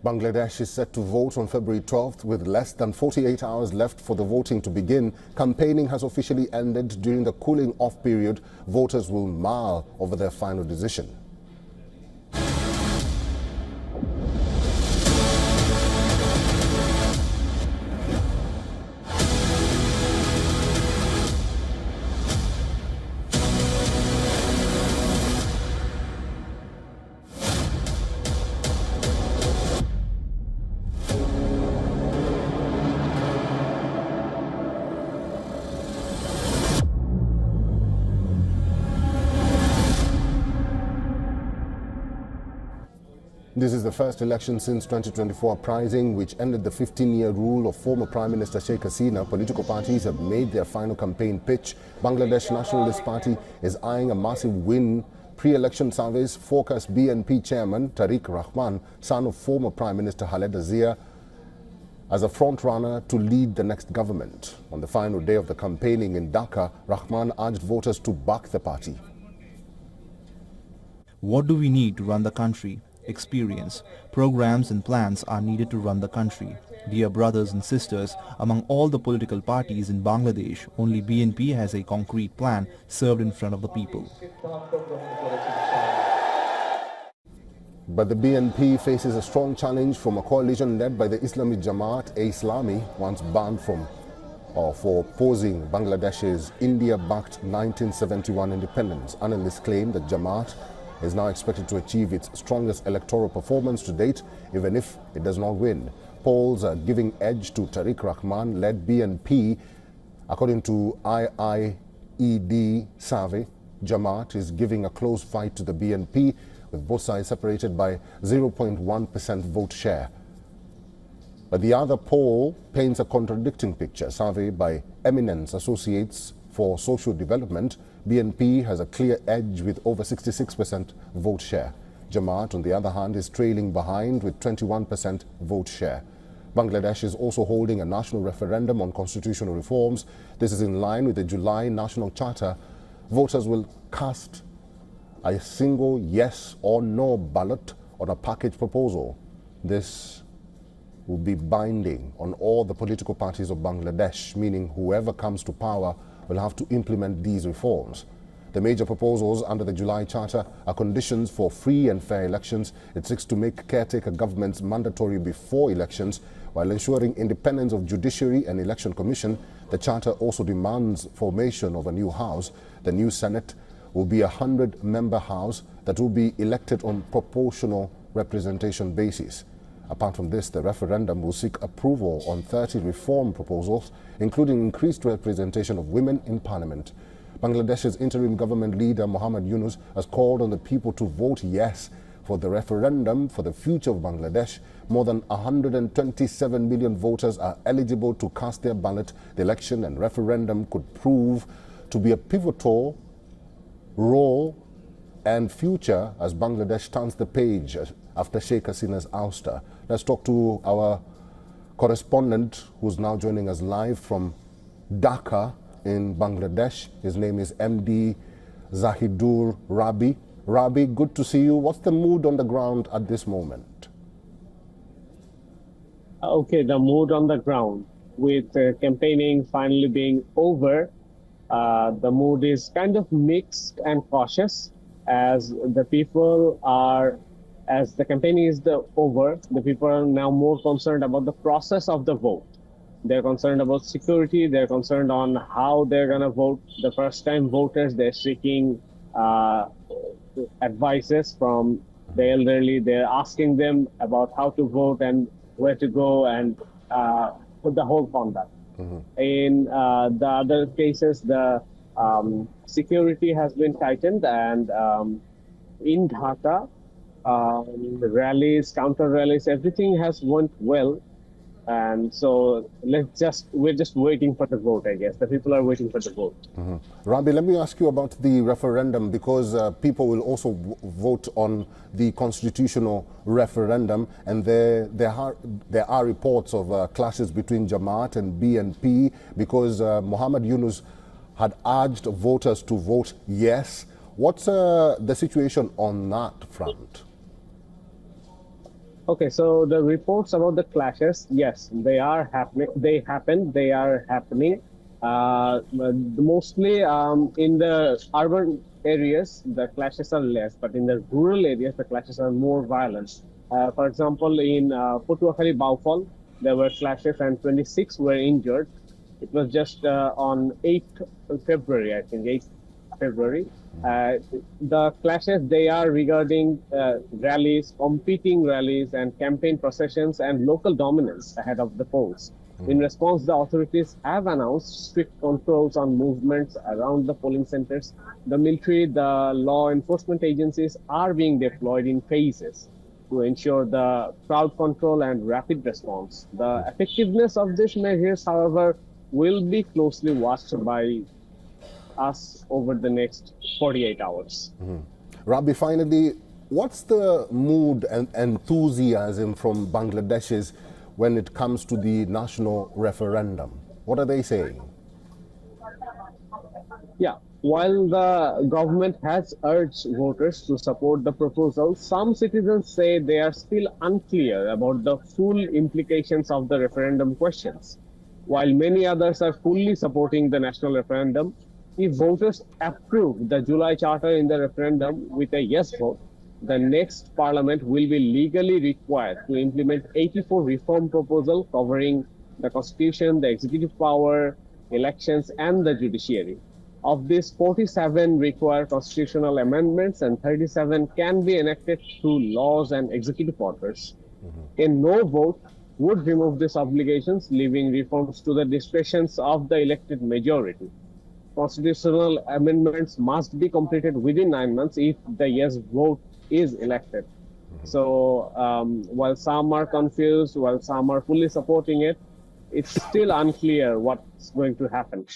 Bangladesh is set to vote on February 12th with less than 48 hours left for the voting to begin. Campaigning has officially ended. During the cooling off period, voters will mull over their final decision. This is the first election since 2024 uprising, which ended the 15-year rule of former Prime Minister Sheikh Hasina. Political parties have made their final campaign pitch. Bangladesh Nationalist Party is eyeing a massive win. Pre-election surveys forecast BNP chairman Tariq Rahman, son of former Prime Minister Khaleda Zia, as a front-runner to lead the next government. On the final day of the campaigning in Dhaka, Rahman urged voters to back the party. What do we need to run the country? Experience. Programs and plans are needed to run the country. Dear brothers and sisters, among all the political parties in Bangladesh, only BNP has a concrete plan served in front of the people. But the BNP faces a strong challenge from a coalition led by the Islamic Jamaat-e-Islami, once banned for opposing Bangladesh's India-backed 1971 independence. Analysts claim that Jamaat is now expected to achieve its strongest electoral performance to date, even if it does not win. Polls are giving edge to Tariq Rahman-led BNP. According to IIED survey, Jamaat is giving a close fight to the BNP, with both sides separated by 0.1% vote share. But the other poll paints a contradicting picture. Survey by Eminence Associates for Social Development, BNP has a clear edge with over 66% vote share. Jamaat, on the other hand, is trailing behind with 21% vote share. Bangladesh is also holding a national referendum on constitutional reforms. This is in line with the July National Charter. Voters will cast a single yes or no ballot on a package proposal. This will be binding on all the political parties of Bangladesh, meaning whoever comes to power will have to implement these reforms. The major proposals under the July Charter are conditions for free and fair elections. It seeks to make caretaker governments mandatory before elections while ensuring independence of judiciary and election commission. The Charter also demands formation of a new house. The new Senate will be a 100-member house that will be elected on proportional representation basis. Apart from this, the referendum will seek approval on 30 reform proposals, including increased representation of women in parliament. Bangladesh's interim government leader, Muhammad Yunus, has called on the people to vote yes for the referendum for the future of Bangladesh. More than 127 million voters are eligible to cast their ballot. The election and referendum could prove to be a pivotal role and future as Bangladesh turns the page after Sheikh Hasina's ouster. Let's talk to our correspondent who's now joining us live from Dhaka in Bangladesh. His name is MD Zahidur Rabi. Rabi, good to see you. What's the mood on the ground at this moment? Okay, the mood on the ground with campaigning finally being over, the mood is kind of mixed and cautious as the people are, as the campaigning is over, the people are now more concerned about the process of the vote. They're concerned about security. They're concerned on how they're going to vote. The first-time voters, they're seeking advices from the elderly. They're asking them about how to vote and where to go and put the whole conduct. In the other cases, the security has been tightened, and in Dhaka, rallies, counter rallies, everything has went well. And so we're just waiting for the vote, I guess. The people are waiting for the vote. Rabi, let me ask you about the referendum, because people will also vote on the constitutional referendum, and there are reports of clashes between Jamaat and BNP because Muhammad Yunus had urged voters to vote yes. What's the situation on that front? Okay, so the reports about the clashes, yes, they are happening. They happen. They are happening. But mostly in the urban areas, the clashes are less, but in the rural areas, the clashes are more violent. For example, in Patuakhali Baufal, there were clashes and 26 were injured. It was just on 8th February, I think, 8th February. Uh, the clashes, they are regarding rallies, competing rallies, and campaign processions and local dominance ahead of the polls. In response, the authorities have announced strict controls on movements around the polling centers. The military, the law enforcement agencies are being deployed in phases to ensure the crowd control and rapid response. The effectiveness of these measures, however, will be closely watched by us over the next 48 hours. Rabbi, finally, what's the mood and enthusiasm from Bangladeshis when it comes to the national referendum? What are they saying? Yeah, while the government has urged voters to support the proposal, some citizens say they are still unclear about the full implications of the referendum questions. While many others are fully supporting the national referendum, if voters approve the July Charter in the referendum with a yes vote, the next parliament will be legally required to implement 84 reform proposals covering the constitution, the executive power, elections, and the judiciary. Of these, 47 require constitutional amendments and 37 can be enacted through laws and executive orders. A no vote would remove these obligations, leaving reforms to the discretions of the elected majority. Constitutional amendments must be completed within 9 months if the yes vote is elected. So while some are confused, while some are fully supporting it, it's still unclear what's going to happen.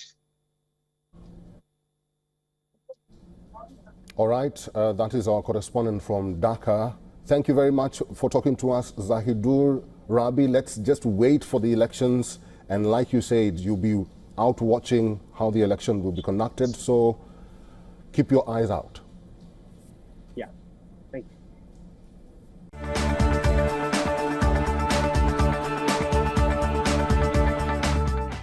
All right, that is our correspondent from Dhaka. Thank you very much for talking to us, Zahidur. Rabi, let's just wait for the elections. And like you said, you'll be out watching how the election will be conducted. So keep your eyes out. Yeah, thank you.